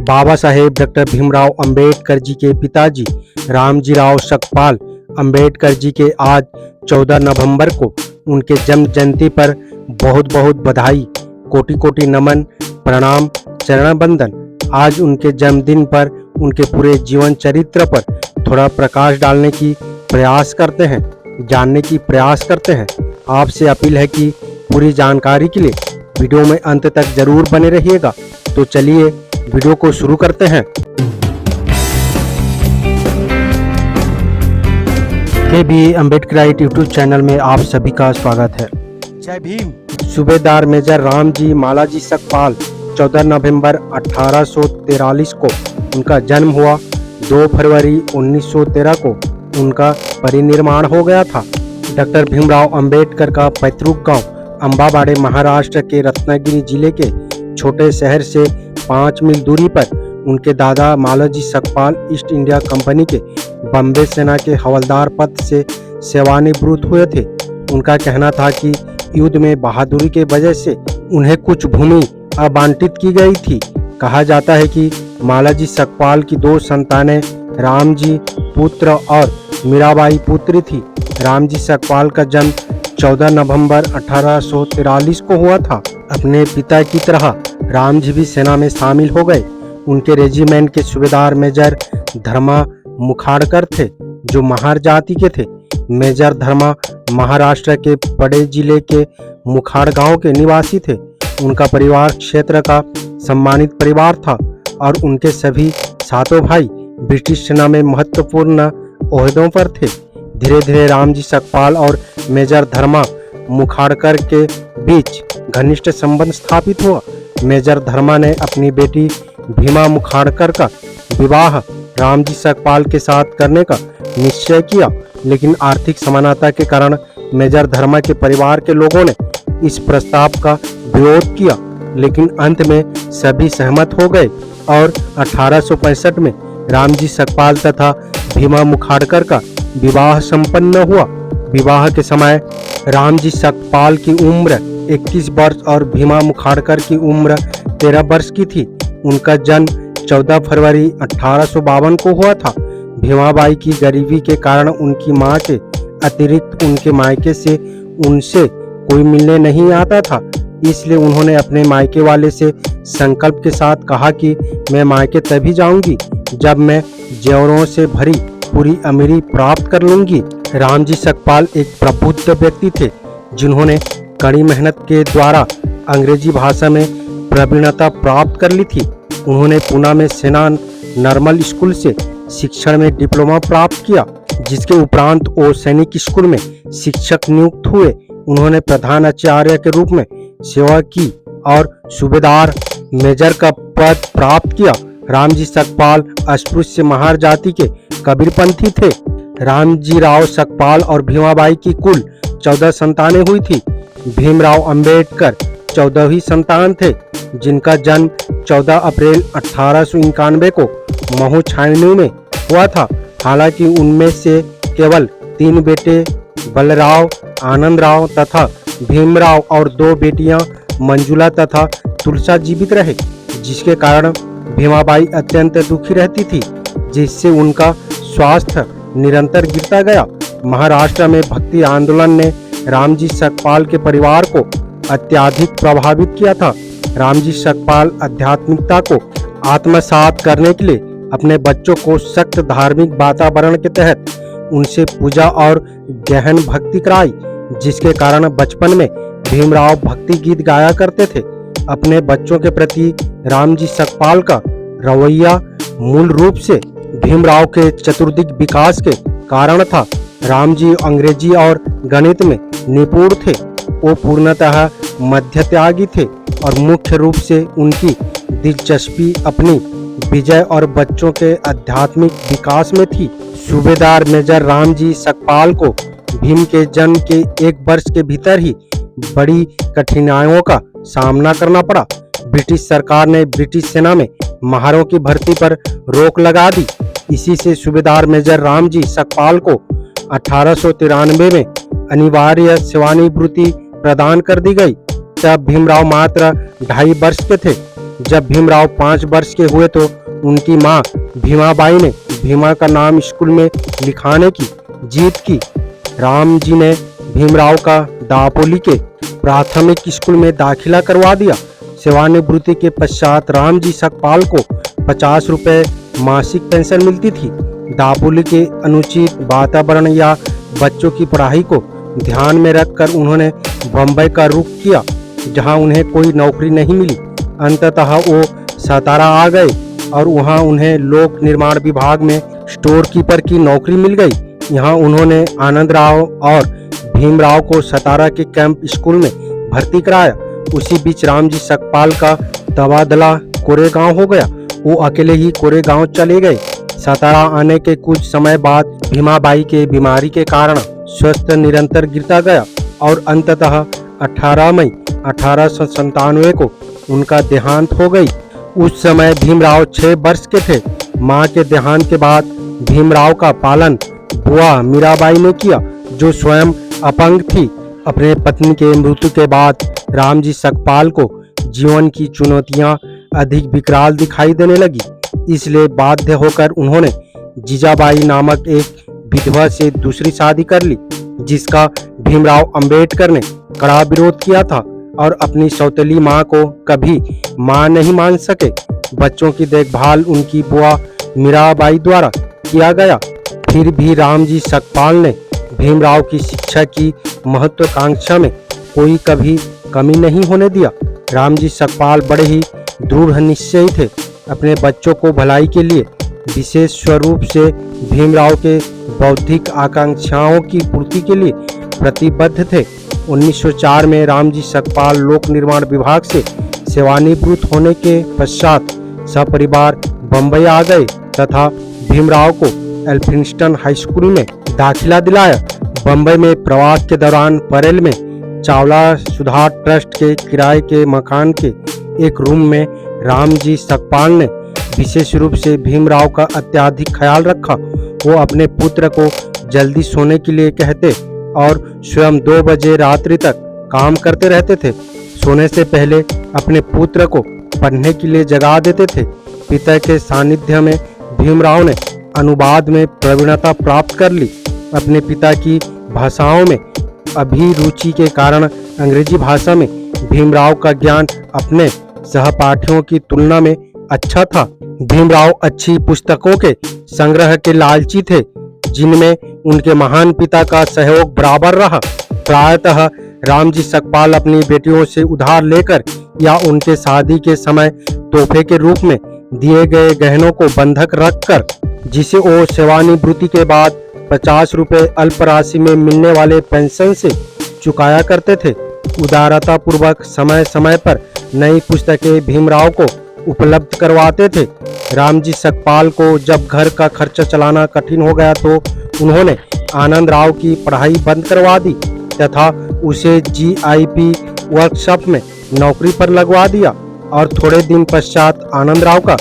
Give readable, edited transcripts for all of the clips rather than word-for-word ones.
Baba Saheb doctor Bhimrao Ambedkar ji के पिताजी रामजीराव सकपाल अंबेडकर जी के आज 14 नवंबर को उनके जन्म जयंती पर बहुत बहुत बधाई, कोटि कोटि नमन, प्रणाम, चरण बंदन। आज उनके जन्मदिन पर उनके पूरे जीवन चरित्र पर थोड़ा प्रकाश डालने की प्रयास करते हैं, जानने की प्रयास करते हैं। आपसे अपील है कि पूरी जानकारी के लिए वीडियो में अंत तक जरूर बने रहिएगा। तो चलिए वीडियो को शुरू करते हैं। KB अम्बेडकराइट यूट्यूब चैनल में आप सभी का स्वागत है। जय भीम। सूबेदार मेजर रामजी मालाजी सकपाल 14 नवंबर 1843 को उनका जन्म हुआ। 2 फरवरी 1913 को उनका परिनिर्वाण हो गया था। डॉक्टर भीमराव अंबेडकर का पैतृक गांव अंबाबाड़े महाराष्ट्र के रत्नागिरी जिले के छोटे शहर से 5 मील दूरी पर उनके दादा मालाजी सकपाल ईस्ट इंडिया कंपनी के बम्बे सेना के हवलदार पद से सेवानिवृत्त हुए थे। उनका कहना था कि युद्ध में बहादुरी के वजह से उन्हें कुछ भूमि आवंटित की गई थी। कहा जाता है कि मालाजी सकपाल की 2 संतानें रामजी पुत्र और मीराबाई पुत्री थी। रामजी सकपाल का जन्म 14 नवंबर 1843 को हुआ था। अपने पिता की तरह रामजी भी सेना में शामिल हो गए। उनके रेजिमेंट के सूबेदार मेजर धर्मा मुखाड़कर थे, जो महार जाति के थे। मेजर धर्मा महाराष्ट्र के पड़े जिले के मुखाड़ गांव के निवासी थे। उनका परिवार क्षेत्र का सम्मानित परिवार था और उनके सभी 7 भाई ब्रिटिश सेना में महत्वपूर्ण ओहदों पर थे। धीरे धीरे रामजी सकपाल और मेजर धर्मा मुखाड़कर के बीच घनिष्ठ संबंध स्थापित हुआ। मेजर धर्मा ने अपनी बेटी भीमा मुखाड़कर का विवाह रामजी सकपाल के साथ करने का निश्चय किया, लेकिन आर्थिक समानता के कारण मेजर धर्मा के परिवार के लोगों ने इस प्रस्ताव का विरोध किया, लेकिन अंत में सभी सहमत हो गए और 1865 में रामजी सकपाल तथा भीमा मुखाड़कर का विवाह संपन्न हुआ। विवाह के समय रामजी सकपाल की उम्र 21 वर्ष और भीमा मुखाड़कर की उम्र 13 वर्ष की थी। उनका जन्म 14 फरवरी 1852 को हुआ था। भीमाबाई की गरीबी के कारण उनकी मां के अतिरिक्त उनके मायके से उनसे कोई मिलने नहीं आता था, इसलिए उन्होंने अपने मायके वाले से संकल्प के साथ कहा कि मैं मायके तभी जाऊंगी जब मैं जेवरों से भरी पूरी अमीरी प्राप्त कर लूंगी। रामजी सकपाल एक प्रबुद्ध व्यक्ति थे, जिन्होंने कड़ी मेहनत के द्वारा अंग्रेजी भाषा में प्रवीणता प्राप्त कर ली थी। उन्होंने पुणे में सेना नॉर्मल स्कूल से शिक्षण में डिप्लोमा प्राप्त किया, जिसके उपरांत वो सैनिक स्कूल में शिक्षक नियुक्त हुए। उन्होंने प्रधान आचार्य के रूप में सेवा की और सूबेदार मेजर का पद प्राप्त किया। रामजी सकपाल अस्पृश्य महार जाति के कबीरपंथी थे। रामजीराव सकपाल और भीमाबाई की कुल 14 संतानें हुई थी। भीमराव अंबेडकर 14वीं संतान थे, जिनका जन्म 14 अप्रैल 1891 को महू छावनी में हुआ था। हालांकि उनमें से केवल 3 बेटे बलराव, आनंदराव तथा भीमराव और 2 बेटियां मंजुला तथा तुलसा जीवित रहे, जिसके कारण भीमाबाई अत्यंत दुखी रहती थी, जिससे उनका स्वास्थ्य निरंतर गिरता गया। महाराष्ट्र में भक्ति आंदोलन ने रामजी सकपाल के परिवार को अत्यधिक प्रभावित किया था। रामजी सकपाल आध्यात्मिकता को आत्मसात करने के लिए अपने बच्चों को सख्त धार्मिक वातावरण के तहत उनसे पूजा और गहन भक्ति कराई, जिसके कारण बचपन में भीमराव भक्ति गीत गाया करते थे। अपने बच्चों के प्रति रामजी सकपाल का रवैया मूल रूप से भीमराव के चतुर्दिक विकास के कारण था। रामजी अंग्रेजी और गणित में निपुण थे। वो पूर्णतः मध्यत्यागी थे और मुख्य रूप से उनकी दिलचस्पी अपनी विजय और बच्चों के आध्यात्मिक विकास में थी। सूबेदार मेजर रामजी सकपाल को भीम के जन्म के 1 वर्ष के भीतर ही बड़ी कठिनाइयों का सामना करना पड़ा। ब्रिटिश सरकार ने ब्रिटिश सेना में महारों की भर्ती पर रोक लगा दी। इसी से सूबेदार मेजर रामजी सकपाल को 1893 में अनिवार्य सेवानिवृत्ति प्रदान कर दी गई। तब भीमराव मात्र 2.5 वर्ष के थे। जब भीमराव 5 वर्ष के हुए तो उनकी मां भीमाबाई ने भीमा का नाम स्कूल में लिखाने की जिद की। राम जी ने भीमराव का दापोली के प्राथमिक स्कूल में दाखिला करवा दिया। सेवानिवृत्ति के पश्चात राम जी सकपाल को 50 रुपए मासिक पेंशन मिलती थी। दापोली के अनुचित वातावरण या बच्चों की पढ़ाई को ध्यान में रखकर उन्होंने बम्बई का रुख किया, जहां उन्हें कोई नौकरी नहीं मिली। अंततः वो सतारा आ गए और वहां उन्हें लोक निर्माण विभाग में स्टोर कीपर की नौकरी मिल गई। यहाँ उन्होंने आनंदराव और भीमराव को सतारा के कैंप स्कूल में भर्ती कराया। उसी बीच रामजी सकपाल का तबादला कोरेगांव हो गया। वो अकेले ही कोरेगांव चले गए। सतारा आने के कुछ समय बाद भीमाबाई के बीमारी के कारण स्वास्थ्य निरंतर गिरता गया और अंततः 18 मई 1897 को उनका देहांत हो गई। उस समय भीमराव 6 वर्ष के थे। मां के देहांत के बाद भीमराव का पालन बुआ मीराबाई ने किया, जो स्वयं अपंग थी। अपने पत्नी के मृत्यु के बाद रामजी सकपाल को जीवन की चुनौतियां अधिक विकराल दिखाई देने लगी। इसलिए बाध्य होकर उन्होंने जीजाबाई नामक एक विधवा से दूसरी शादी कर ली, जिसका भीमराव अंबेडकर ने कड़ा विरोध किया था और अपनी सौतेली मां को कभी मां नहीं मान सके। बच्चों की देखभाल उनकी बुआ मीराबाई द्वारा किया गया। फिर भी रामजी सकपाल ने भीमराव की शिक्षा की महत्वाकांक्षा में कोई कभी कमी नहीं होने दिया। रामजी सकपाल बड़े ही दृढ़ निश्चयी थे। अपने बच्चों को भलाई के लिए विशेष स्वरूप से भीमराव के बौद्धिक आकांक्षाओं की पूर्ति के लिए प्रतिबद्ध थे। 1904 में रामजी सकपाल लोक निर्माण विभाग से सेवानिवृत्त होने के पश्चात सपरिवार बम्बई आ गए तथा भीमराव को एल्फिंस्टन हाई स्कूल में दाखिला दिलाया। बम्बई में प्रवास के दौरान परेल में चावला सुधार ट्रस्ट के किराए के मकान के एक रूम में रामजी सकपाल ने विशेष रूप से भीमराव का अत्यधिक ख्याल रखा। वो अपने पुत्र को जल्दी सोने के लिए कहते और स्वयं 2 बजे रात्रि तक काम करते रहते थे। सोने से पहले अपने पुत्र को पढ़ने के लिए जगा देते थे। पिता के सानिध्य में भीमराव ने अनुवाद में प्रवीणता प्राप्त कर ली। अपने पिता की भाषाओं में अभिरुचि के कारण अंग्रेजी भाषा में भीमराव का ज्ञान अपने सहपाठियों की तुलना में अच्छा था। भीमराव अच्छी पुस्तकों के संग्रह के लालची थे, जिनमें उनके महान पिता का सहयोग बराबर रहा। प्रायतः रामजी सकपाल अपनी बेटियों से उधार लेकर या उनके शादी के समय तोहफे के रूप में दिए गए गहनों को बंधक रखकर, जिसे वो सेवानिवृत्ति के बाद 50 रुपए अल्प राशि में मिलने वाले पेंशन से चुकाया करते थे। उदारता पूर्वक समय समय पर नई पुस्तकें भीमराव को उपलब्ध करवाते थे। रामजी सकपाल को जब घर का खर्चा चलाना कठिन हो गया तो उन्होंने आनंदराव की पढ़ाई बंद करवा दी तथा उसे GIP वर्कशॉप में नौकरी पर लगवा दिया और थोड़े दिन पश्चात आनंदराव का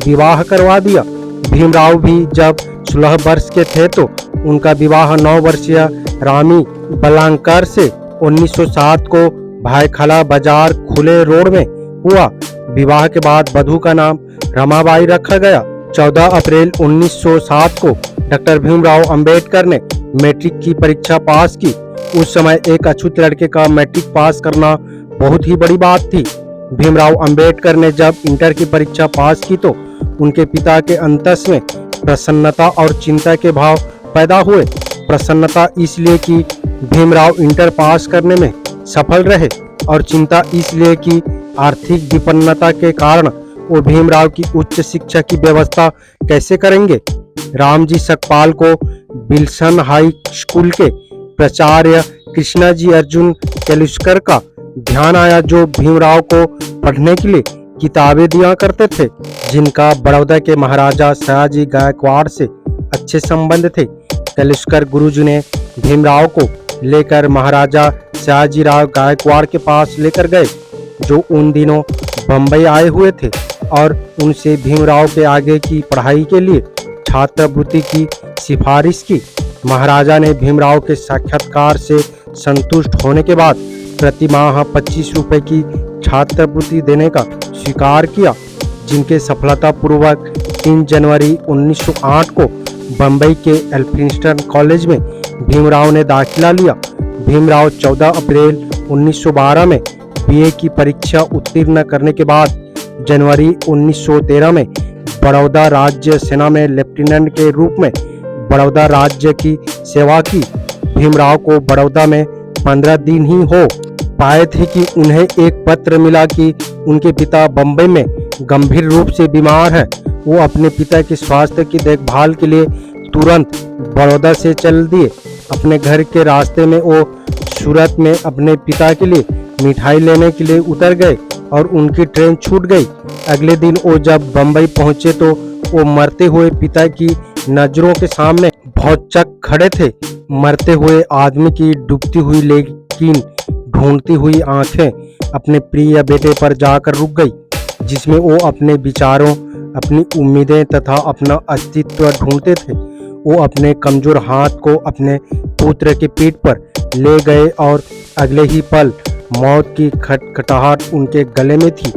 विवाह करवा दिया। भीमराव भी जब 16 वर्ष के थे तो उनका विवाह 9 वर्षीय रामी बलांकर से 1907 को भाईखला बाजार खुले रोड में हुआ। विवाह के बाद वधू का नाम रमाबाई रखा गया। 14 अप्रैल 1907 को डॉक्टर भीमराव अंबेडकर ने मैट्रिक की परीक्षा पास की। उस समय एक अछूत लड़के का मैट्रिक पास करना बहुत ही बड़ी बात थी। भीमराव अंबेडकर ने जब इंटर की परीक्षा पास की तो उनके पिता के अंतस में प्रसन्नता और चिंता के भाव पैदा हुए। प्रसन्नता इसलिए कि भीमराव इंटर पास करने में सफल रहे और चिंता इसलिए कि आर्थिक विपन्नता के कारण वो भीमराव की उच्च शिक्षा की व्यवस्था कैसे करेंगे। रामजी सकपाल को विल्सन हाई स्कूल के प्राचार्य कृष्णाजी अर्जुन केलुस्कर का ध्यान आया, जो भीमराव को पढ़ने के लिए किताबें दिया करते थे, जिनका बड़ौदा के महाराजा सयाजी गायकवाड़ से अच्छे संबंध थे। केलुस्कर गुरुजी ने भीमराव को लेकर महाराजा सयाजीराव गायकवाड़ के पास लेकर गए, जो उन दिनों बम्बई आए हुए थे, और उनसे भीमराव के आगे की पढ़ाई के लिए छात्रवृत्ति की सिफारिश की। महाराजा ने भीमराव के साक्षात्कार से संतुष्ट होने के बाद प्रति माह 25 रुपए की छात्रवृत्ति देने का स्वीकार किया, जिनके सफलतापूर्वक 3 जनवरी 1908 को बम्बई के एल्फिंस्टन कॉलेज में भीमराव ने दाखिला लिया। भीमराव 14 अप्रैल 1912 में बीए की परीक्षा उत्तीर्ण करने के बाद जनवरी 1913 में बड़ौदा राज्य सेना में लेफ्टिनेंट के रूप में बड़ौदा राज्य की सेवा की। भीमराव को बड़ौदा में 15 दिन ही हो पाए थे कि उन्हें एक पत्र मिला कि उनके पिता बम्बई में गंभीर रूप से बीमार हैं। वो अपने पिता के स्वास्थ्य की देखभाल के लिए तुरंत बड़ौदा से चल दिए। अपने घर के रास्ते में वो सूरत में अपने पिता के लिए मिठाई लेने के लिए उतर गए और उनकी ट्रेन छूट गई। अगले दिन वो जब बम्बई पहुंचे तो वो मरते हुए पिता की नजरों के सामने भौचक खड़े थे। मरते हुए आदमी की डूबती हुई लेकिन ढूंढती हुई आंखें अपने प्रिय बेटे पर जाकर रुक गई, जिसमें वो अपने विचारों, अपनी उम्मीदें तथा अपना अस्तित्व ढूंढते थे। वो अपने कमजोर हाथ को अपने पुत्र की पीठ पर ले गए और अगले ही पल मौत की खटखटाहट उनके गले में थी।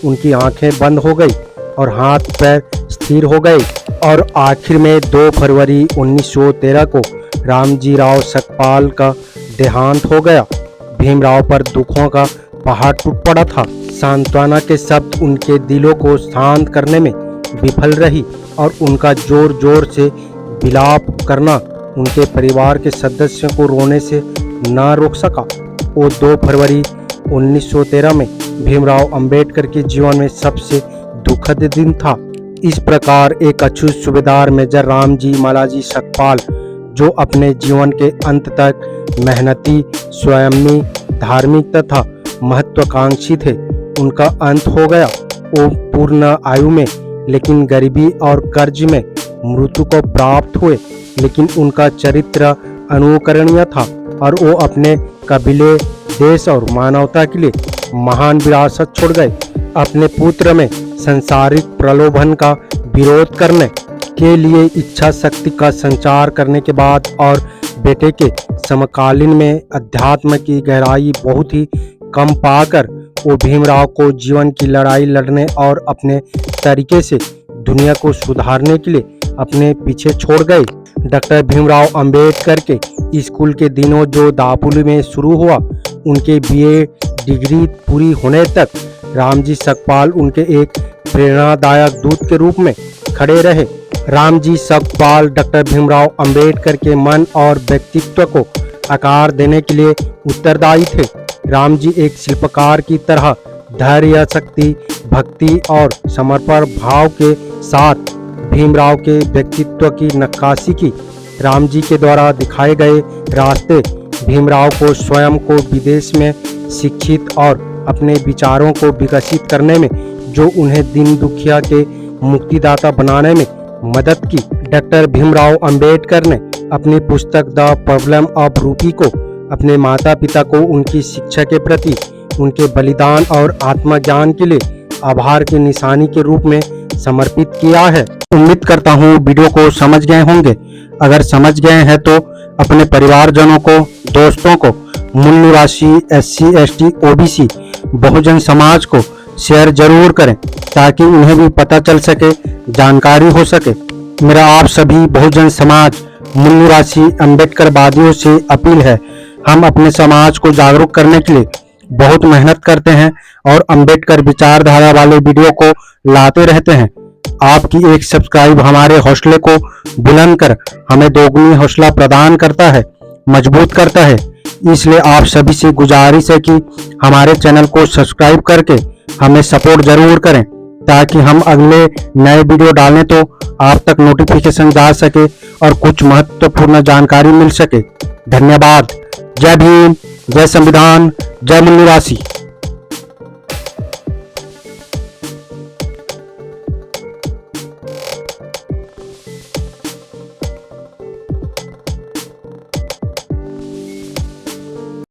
उनकी आंखें बंद हो गई और हाथ पैर स्थिर हो गए और आखिर में 2 फरवरी 1913 को रामजी राव सकपाल का देहांत हो गया। भीमराव पर दुखों का पहाड़ टूट पड़ा था। सांत्वना के शब्द उनके दिलों को शांत करने में विफल रही और उनका जोर जोर से विलाप करना उनके परिवार के सदस्यों को रोने से न रोक सका। वो 2 फरवरी 1913 में भीमराव अंबेडकर के जीवन में सबसे दुखद दिन था। इस प्रकार एक अछूत सूबेदार मेजर रामजी मालाजी सकपाल, जो अपने जीवन के अंत तक मेहनती, संयमी, धार्मिक तथा महत्वाकांक्षी थे, उनका अंत हो गया। वो पूर्ण आयु में लेकिन गरीबी और कर्ज में मृत्यु को प्राप्त हुए, लेकिन उनका चरित्र अनुकरणीय था और वो अपने कबीले, देश और मानवता के लिए महान विरासत छोड़ गए। अपने पुत्र में संसारिक प्रलोभन का विरोध करने के लिए इच्छा शक्ति का संचार करने के बाद और बेटे के समकालीन में अध्यात्म की गहराई बहुत ही कम पाकर वो भीमराव को जीवन की लड़ाई लड़ने और अपने तरीके से दुनिया को सुधारने के लिए अपने पीछे छोड़ गए। डॉक्टर भीमराव अंबेडकर के स्कूल के दिनों जो दापोली में शुरू हुआ, उनके बीए डिग्री पूरी होने तक रामजी सकपाल उनके एक प्रेरणादायक दूत के रूप में खड़े रहे। रामजी सकपाल डॉक्टर भीमराव अंबेडकर के मन और व्यक्तित्व को आकार देने के लिए उत्तरदायी थे। रामजी एक शिल्पकार की तरह धैर्य, शक्ति, भक्ति और समर्पण भाव के साथ भीमराव के व्यक्तित्व की नक्काशी की। रामजी के द्वारा दिखाए गए रास्ते भीमराव को स्वयं को विदेश में शिक्षित और अपने विचारों को विकसित करने में, जो उन्हें दीन दुखिया के मुक्तिदाता बनाने में मदद की। डॉक्टर भीमराव अंबेडकर ने अपनी पुस्तक द प्रॉब्लम ऑफ रूपी को अपने माता पिता को उनकी शिक्षा के प्रति उनके बलिदान और आत्मज्ञान के लिए आभार की निशानी के रूप में समर्पित किया है। उम्मीद करता हूँ वीडियो को समझ गए होंगे। अगर समझ गए हैं तो अपने परिवारजनों को, दोस्तों को, मूल निवासी, SC, ST, OBC, Bahujan Samaj को शेयर जरूर करें ताकि उन्हें भी पता चल सके, जानकारी हो सके। मेरा आप सभी बहुजन समाज, मूल निवासी अम्बेडकरवादियों से अपील है, हम अपने समाज को जागरूक करने के लिए बहुत मेहनत करते हैं और अम्बेडकर विचारधारा वाले वीडियो को लाते रहते हैं। आपकी एक सब्सक्राइब हमारे हौसले को बुलंद कर हमें दोगुनी हौसला प्रदान करता है, मजबूत करता है। इसलिए आप सभी से गुजारिश है कि हमारे चैनल को सब्सक्राइब करके हमें सपोर्ट जरूर करें ताकि हम अगले नए वीडियो डालें तो आप तक नोटिफिकेशन जा सके और कुछ महत्वपूर्ण जानकारी मिल सके। धन्यवाद। जय भीम, जय संविधान, जय मूल निवासी।